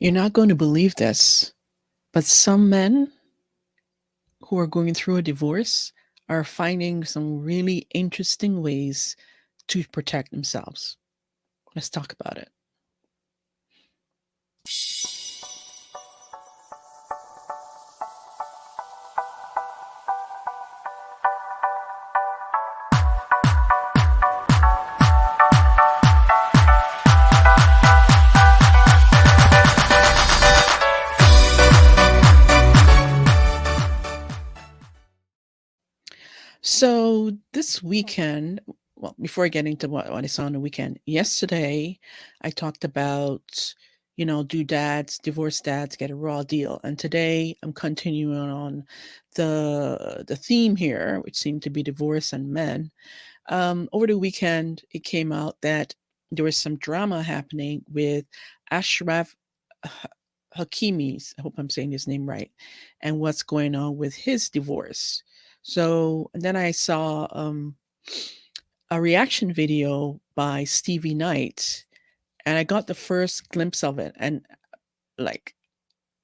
You're not going to believe this, but some men who are going through a divorce are finding some really interesting ways to protect themselves. Let's talk about it. So this weekend, well, before I get into what I saw on the weekend, yesterday I talked about, do divorced dads get a raw deal? And today I'm continuing on the theme here, which seemed to be divorce and men. Over the weekend, it came out that there was some drama happening with Ashraf Hakimi's, I hope I'm saying his name right, and what's going on with his divorce. So and then I saw a reaction video by Stevie Knight, and I got the first glimpse of it. And like,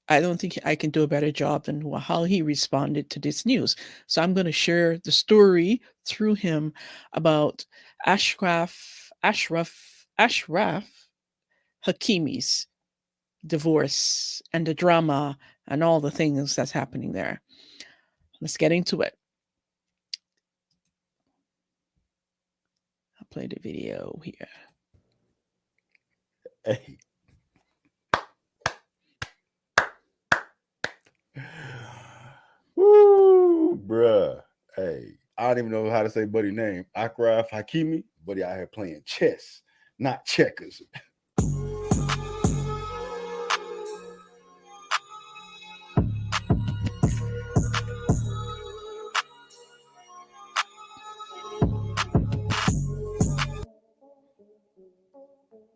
I don't think I can do a better job than how he responded to this news. So I'm going to share the story through him about Ashraf Hakimi's divorce and the drama and all the things that's happening there. Let's get into it. I'll play the video here. Hey. Woo, bruh. Hey, I don't even know how to say buddy name. Akraf Hakimi, buddy out here playing chess, not checkers.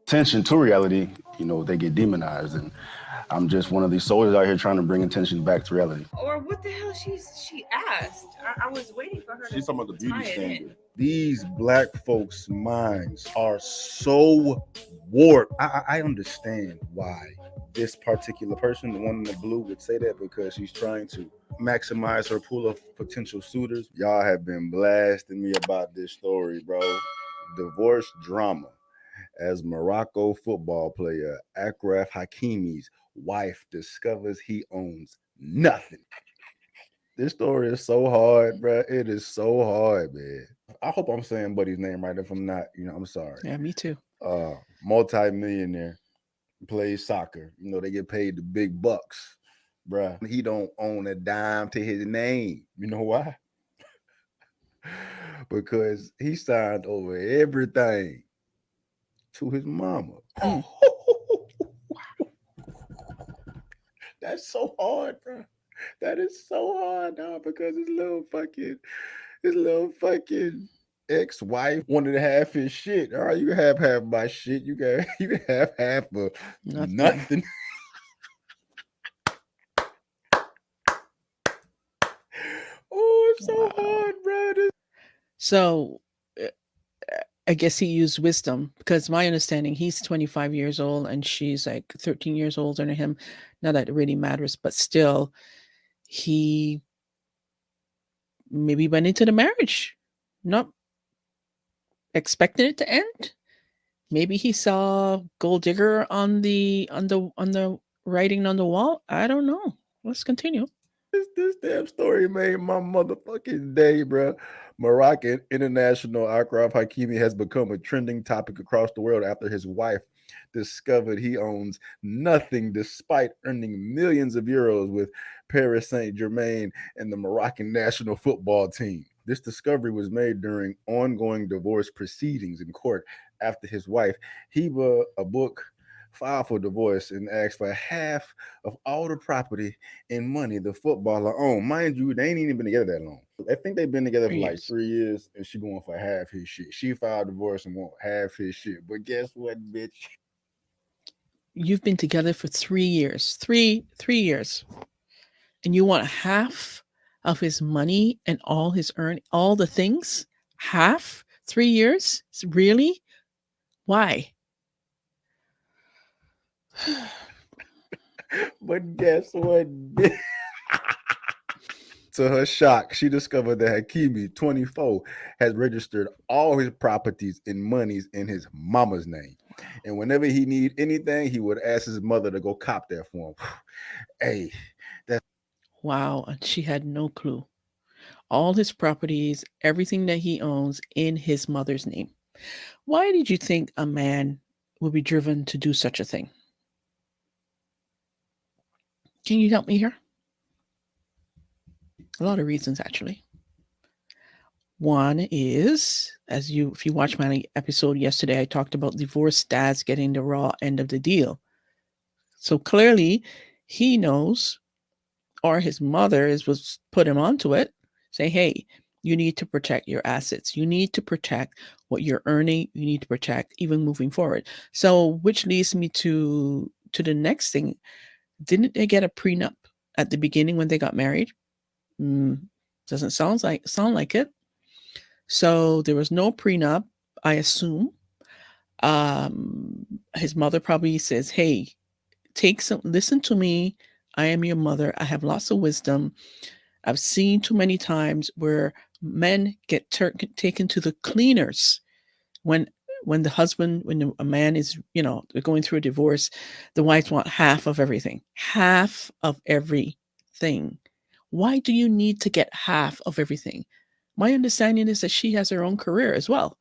Attention to reality, they get demonized, and I'm just one of these soldiers out here trying to bring attention back to reality. Or what the hell she asked? I was waiting for her. She's talking about the beauty tie it standard. in. These black folks' minds are so warped. I understand why this particular person, the one in the blue, would say that, because she's trying to maximize her pool of potential suitors. Y'all have been blasting me about this story, bro. Divorce drama, as Morocco football player Akraf Hakimi's wife discovers he owns nothing. This story is so hard, bro. It is so hard, man. I hope I'm saying buddy's name right. If I'm not, I'm sorry. Yeah, me too. Multi-millionaire, plays soccer. They get paid the big bucks, bruh. He don't own a dime to his name. You know why? Because he signed over everything to his mama. That's so hard, bro. That is so hard, dog, because his little fucking ex-wife wanted to have his shit. All right, you can have half my shit. You can have half of nothing. Oh, it's so hard, bro. So I guess he used wisdom, because my understanding, he's 25 years old and she's like 13 years older than him. Not that it really matters, but still, he maybe went into the marriage not expecting it to end. Maybe he saw gold digger on the writing on the wall. I don't know. Let's continue. This damn story made my motherfucking day, bro. Moroccan international Akraf Hakimi has become a trending topic across the world after his wife discovered he owns nothing despite earning millions of euros with Paris Saint-Germain and the Moroccan national football team. This discovery was made during ongoing divorce proceedings in court after his wife, Hiba Abouk, filed for divorce and asked for half of all the property and money the footballer owned. Mind you, they ain't even been together that long. I think they've been together for like 3 years, and she going for half his shit. She filed divorce and want half his shit. But guess what, bitch? You've been together for 3 years. Three years. And you want half of his money and all the things? Half? 3 years? Really? Why? But guess what? To her shock, she discovered that Hakimi, 24, has registered all his properties and monies in his mama's name. And whenever he need anything, he would ask his mother to go cop that for him. Hey, that's Wow. And she had no clue. All his properties, everything that he owns in his mother's name. Why did you think a man would be driven to do such a thing? Can you help me here? A lot of reasons, actually. One is, if you watch my episode yesterday, I talked about divorced dads getting the raw end of the deal. So clearly, he knows, or his mother was put him onto it, say, hey, you need to protect your assets. You need to protect what you're earning. You need to protect even moving forward. So, which leads me to the next thing. Didn't they get a prenup at the beginning when they got married? Doesn't sound like it. So there was no prenup, I assume. His mother probably says, hey, listen to me. I am your mother. I have lots of wisdom. I've seen too many times where men get taken to the cleaners when a man is, they're going through a divorce. The wives want half of everything. Half of everything. Why do you need to get half of everything? My understanding is that she has her own career as well.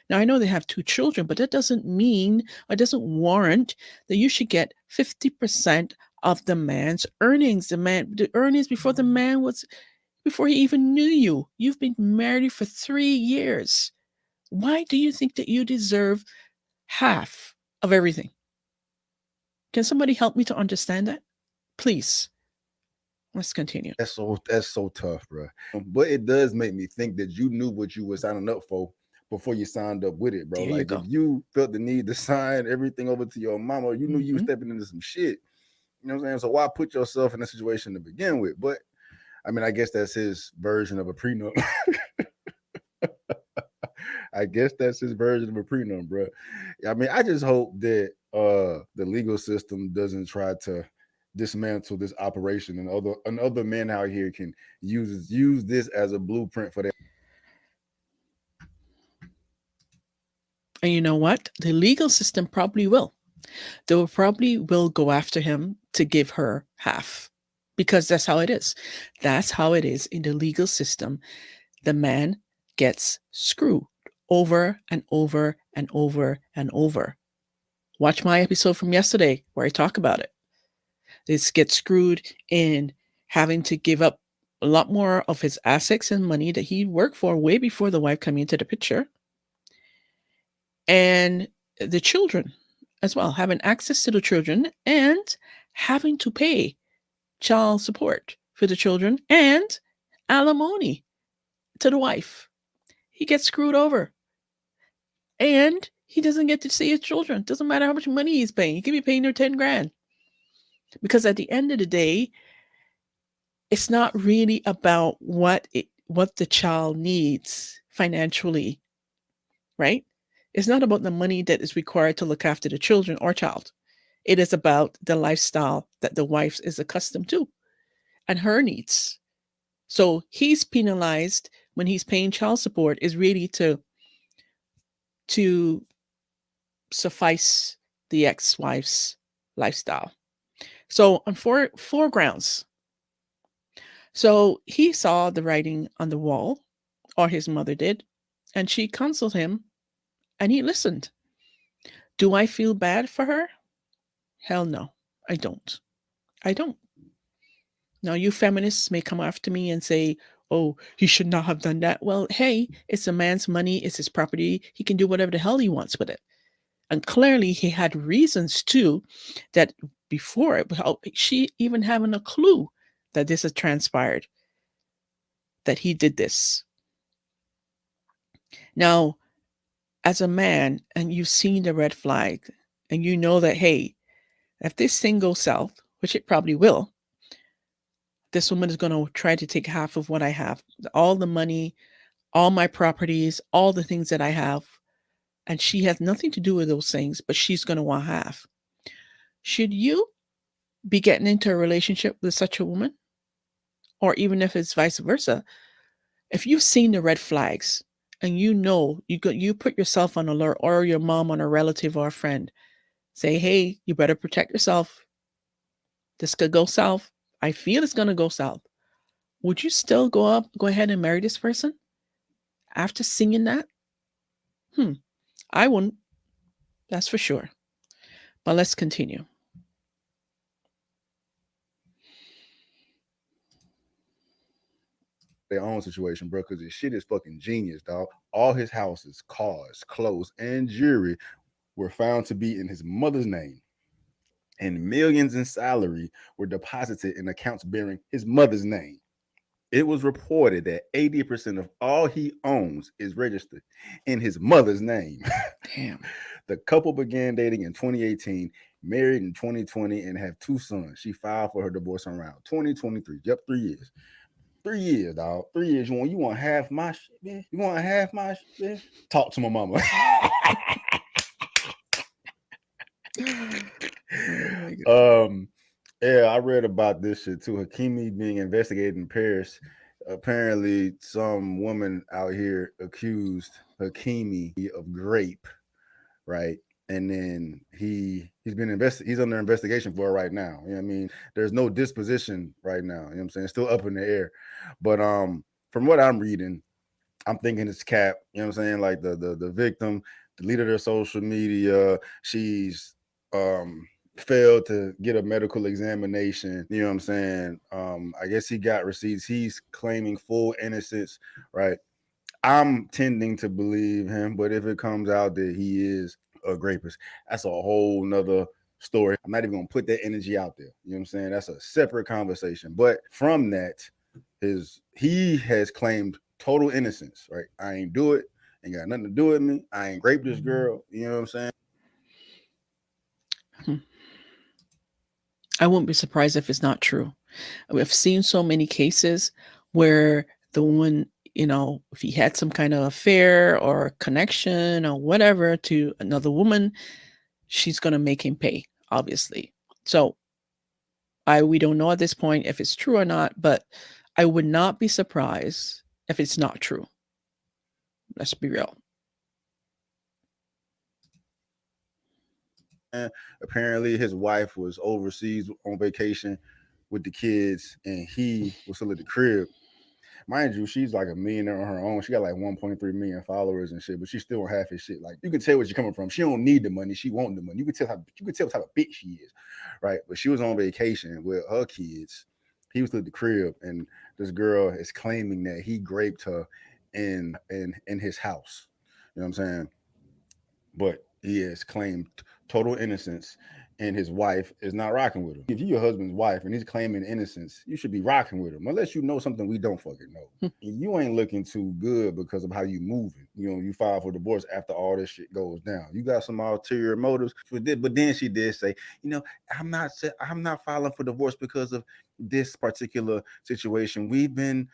Now, I know they have two children, but that doesn't mean or doesn't warrant that you should get 50% of the man's earnings. The earnings before he even knew you. You've been married for 3 years. Why do you think that you deserve half of everything? Can somebody help me to understand that? Please. Let's continue. that's so tough, bro. But it does make me think that you knew what you were signing up for before you signed up with it, bro. There you Like if go. you felt the need to sign everything over to your mama, you knew you were stepping into some shit. You know what I'm saying? So why put yourself in a situation to begin with? But I mean, I guess that's his version of a prenup. I guess that's his version of a prenup, bro. I mean, I just hope that the legal system doesn't try to dismantle this operation, and other men out here can use this as a blueprint for their. And you know what? The legal system probably will. They will probably will go after him to give her half because that's how it is. That's how it is in the legal system. The man gets screwed over and over and over and over. Watch my episode from yesterday where I talk about it. This gets screwed in having to give up a lot more of his assets and money that he worked for way before the wife came into the picture. And the children as well, having access to the children and having to pay child support for the children and alimony to the wife. He gets screwed over. And he doesn't get to see his children. Doesn't matter how much money he's paying. He could be paying her 10 grand. Because at the end of the day, it's not really about what the child needs financially, right? It's not about the money that is required to look after the children or child. It is about the lifestyle that the wife is accustomed to and her needs. So he's penalized when he's paying child support is really to suffice the ex-wife's lifestyle. So on four grounds. So he saw the writing on the wall, or his mother did, and she counseled him, and he listened. Do I feel bad for her? Hell no, I don't. I don't. Now, you feminists may come after me and say, oh, he should not have done that. Well, hey, it's a man's money, it's his property. He can do whatever the hell he wants with it. And clearly, he had reasons too that before it, without she even having a clue that this had transpired, that he did this. Now, as a man, and you've seen the red flag, and you know that, hey, if this thing goes south, which it probably will, this woman is going to try to take half of what I have, all the money, all my properties, all the things that I have. And she has nothing to do with those things, but she's going to want half. Should you be getting into a relationship with such a woman? Or even if it's vice versa, if you've seen the red flags and you put yourself on alert, or your mom on a relative or a friend, say, hey, you better protect yourself. This could go south. I feel it's going to go south. Would you still go ahead and marry this person after seeing that? Hmm. I wouldn't. That's for sure. But let's continue. Their own situation, bro, because his shit is fucking genius, dog. All his houses, cars, clothes, and jewelry were found to be in his mother's name, and millions in salary were deposited in accounts bearing his mother's name. It was reported that 80% of all he owns is registered in his mother's name. Damn. The couple began dating in 2018, married in 2020, and have two sons. She filed for her divorce around 2023. Yep, 3 years. 3 years, dog. 3 years. You want half my shit, man? You want half my shit, man? Talk to my mama. Yeah, I read about this shit too. Hakimi being investigated in Paris. Apparently, some woman out here accused Hakimi of grape, right? And then he's under investigation for it right now. You know what I mean? There's no disposition right now. You know what I'm saying? It's still up in the air. But from what I'm reading, I'm thinking it's cap. You know what I'm saying? Like the victim deleted her social media. She's failed to get a medical examination. You know what I'm saying? I guess he got receipts. He's claiming full innocence, right? I'm tending to believe him, but if it comes out that he is a rapist, that's a whole nother story. I'm not even gonna put that energy out there. You know what I'm saying? That's a separate conversation. But from that, he has claimed total innocence, right? I ain't do it, ain't got nothing to do with me. I ain't raped this girl. You know what I'm saying? Hmm. I wouldn't be surprised if it's not true. I've seen so many cases where the woman, if he had some kind of affair or connection or whatever to another woman, she's going to make him pay, obviously. So we don't know at this point if it's true or not, but I would not be surprised if it's not true. Let's be real. Apparently, his wife was overseas on vacation with the kids, and he was still at the crib. Mind you, she's like a millionaire on her own. She got like 1.3 million followers and shit, but she still don't have his shit. Like you can tell where she's coming from. She don't need the money. She want the money. You can tell what type of bitch she is, right? But she was on vacation with her kids. He was at the crib, and this girl is claiming that he raped her in his house. You know what I'm saying? But he has claimed total innocence, and his wife is not rocking with him. If you're your husband's wife and he's claiming innocence, you should be rocking with him, unless you know something we don't fucking know. You ain't looking too good because of how you moving. You file for divorce after all this shit goes down. You got some ulterior motives. But then she did say, I'm not filing for divorce because of this particular situation. We've been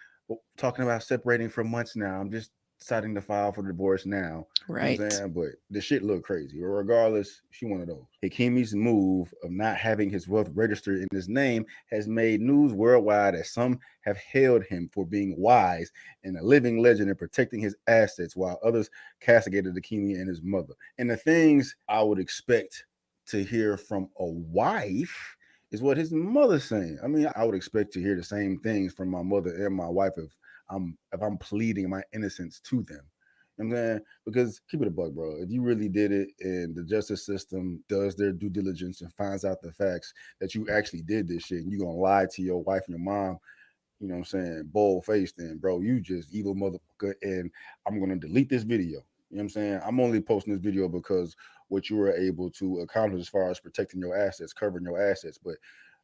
talking about separating for months now. I'm just deciding to file for divorce now. You know what I'm Right. saying? But the shit look crazy. But regardless, she one of those. Hakimi's move of not having his wealth registered in his name has made news worldwide, as some have hailed him for being wise and a living legend in protecting his assets, while others castigated Hakimi and his mother. And the things I would expect to hear from a wife is what his mother's saying. I mean, I would expect to hear the same things from my mother and my wife if I'm pleading my innocence to them. You know what I'm saying? Because keep it a buck, bro. If you really did it and the justice system does their due diligence and finds out the facts that you actually did this shit and you're gonna lie to your wife and your mom, you know what I'm saying, bold faced, then bro, you just evil motherfucker, and I'm gonna delete this video. You know what I'm saying? I'm only posting this video because what you were able to accomplish as far as protecting your assets, covering your assets. But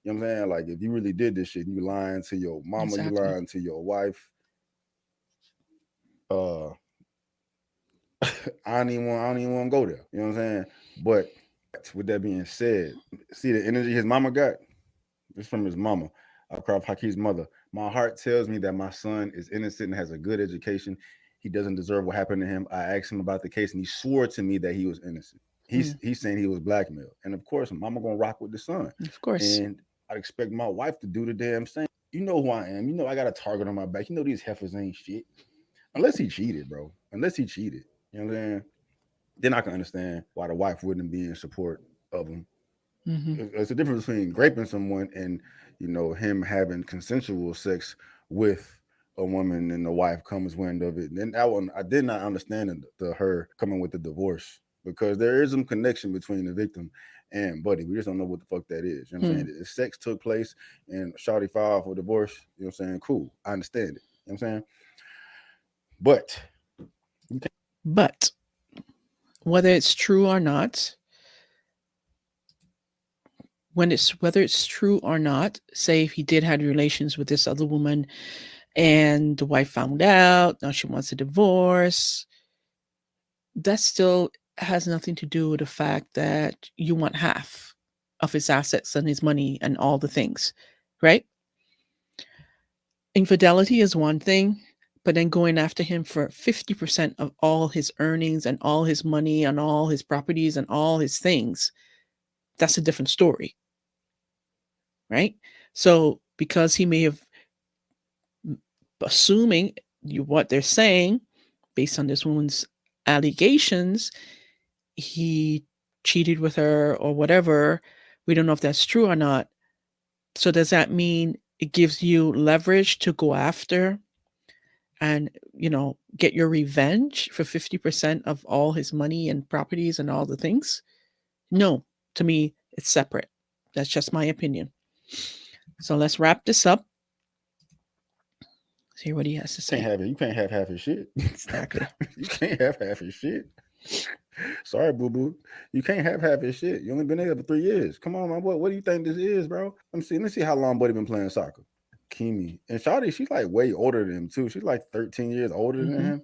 you know what I'm saying? Like if you really did this shit, you lying to your mama, you Exactly. lying to your wife. Uh I don't even want to go there. You know what I'm saying? But with that being said, see the energy his mama got? It's from his mama. Akraf Haki's mother. My heart tells me that my son is innocent and has a good education. He doesn't deserve what happened to him. I asked him about the case and he swore to me that he was innocent. Hmm. He's saying he was blackmailed. And of course, mama gonna rock with the son. Of course. And I'd expect my wife to do the damn same. You know who I am. You know I got a target on my back. You know these heifers ain't shit. Unless he cheated, bro. Unless he cheated. You know what I'm saying? Then I can understand why the wife wouldn't be in support of him. Mm-hmm. It's a difference between raping someone and him having consensual sex with a woman and the wife comes wind of it. And then that one I did not understand her coming with the divorce because there is some connection between the victim and Buddy. We just don't know what the fuck that is. You know what I'm Hmm. saying? If sex took place and Shawty filed for divorce, you know what I'm saying? Cool. I understand it. You know what I'm saying? But But whether it's true or not, whether it's true or not, say if he did have relations with this other woman and the wife found out, now she wants a divorce, that still has nothing to do with the fact that you want half of his assets and his money and all the things, right? Infidelity is one thing, but then going after him for 50% of all his earnings and all his money and all his properties and all his things, that's a different story, right? So because he may have, assuming what they're saying based on this woman's allegations, he cheated with her or whatever. We don't know if that's true or not. So does that mean it gives you leverage to go after and, get your revenge for 50% of all his money and properties and all the things? No, to me, it's separate. That's just my opinion. So let's wrap this up. Let's hear what he has to can't say. have it. You can't have half his shit. Exactly. You can't have half his shit. Sorry, boo boo. You can't have half his shit. You only been there for 3 years. Come on, man. What do you think this is, bro? Let me see how long Buddy been playing soccer. Kimi. And Shawty, she's like way older than him too. She's like 13 years older than Mm-hmm. him.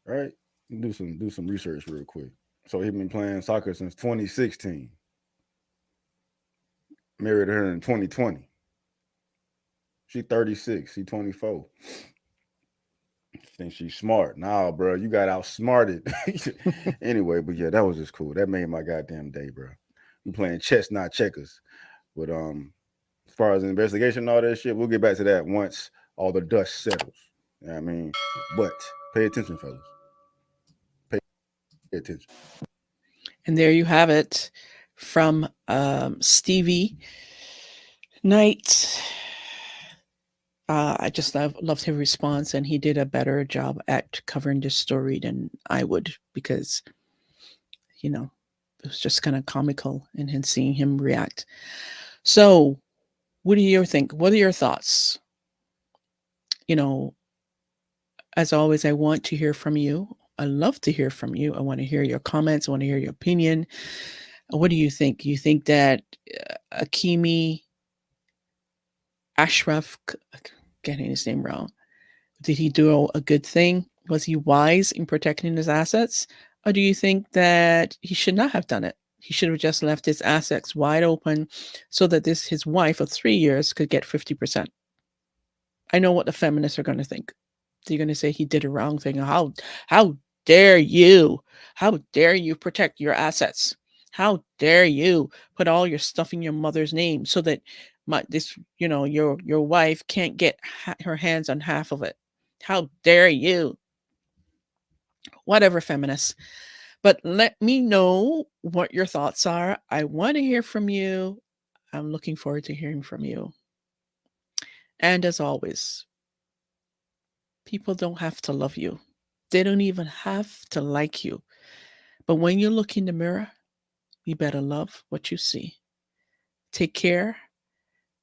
Right? Do some research real quick. So he's been playing soccer since 2016. Married her in 2020. She 36. He 24. Think she's smart. Nah, bro, you got outsmarted. Anyway, but yeah, that was just cool. That made my goddamn day, bro. We playing chess, not checkers. But as far as the investigation and all that shit, we'll get back to that once all the dust settles. You know what I mean? But pay attention, fellas. Pay attention. And there you have it from Stevie Knight. I just loved his response, and he did a better job at covering this story than I would because, it was just kind of comical and seeing him react. So, what do you think? What are your thoughts? You know, as always, I want to hear from you. I love to hear from you. I want to hear your comments. I want to hear your opinion. What do you think? You think that Hakimi Ashraf, getting his name wrong, did he do a good thing? Was he wise in protecting his assets? Or do you think that he should not have done it? He should have just left his assets wide open so that his wife of 3 years could get 50%. I know what the feminists are going to think. They're going to say he did a wrong thing. How dare you? How dare you protect your assets? How dare you put all your stuff in your mother's name so that your wife can't get her hands on half of it? How dare you? Whatever, feminists. But let me know what your thoughts are. I want to hear from you. I'm looking forward to hearing from you. And as always, people don't have to love you. They don't even have to like you. But when you look in the mirror, you better love what you see. Take care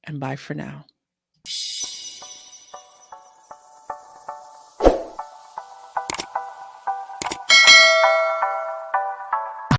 and bye for now.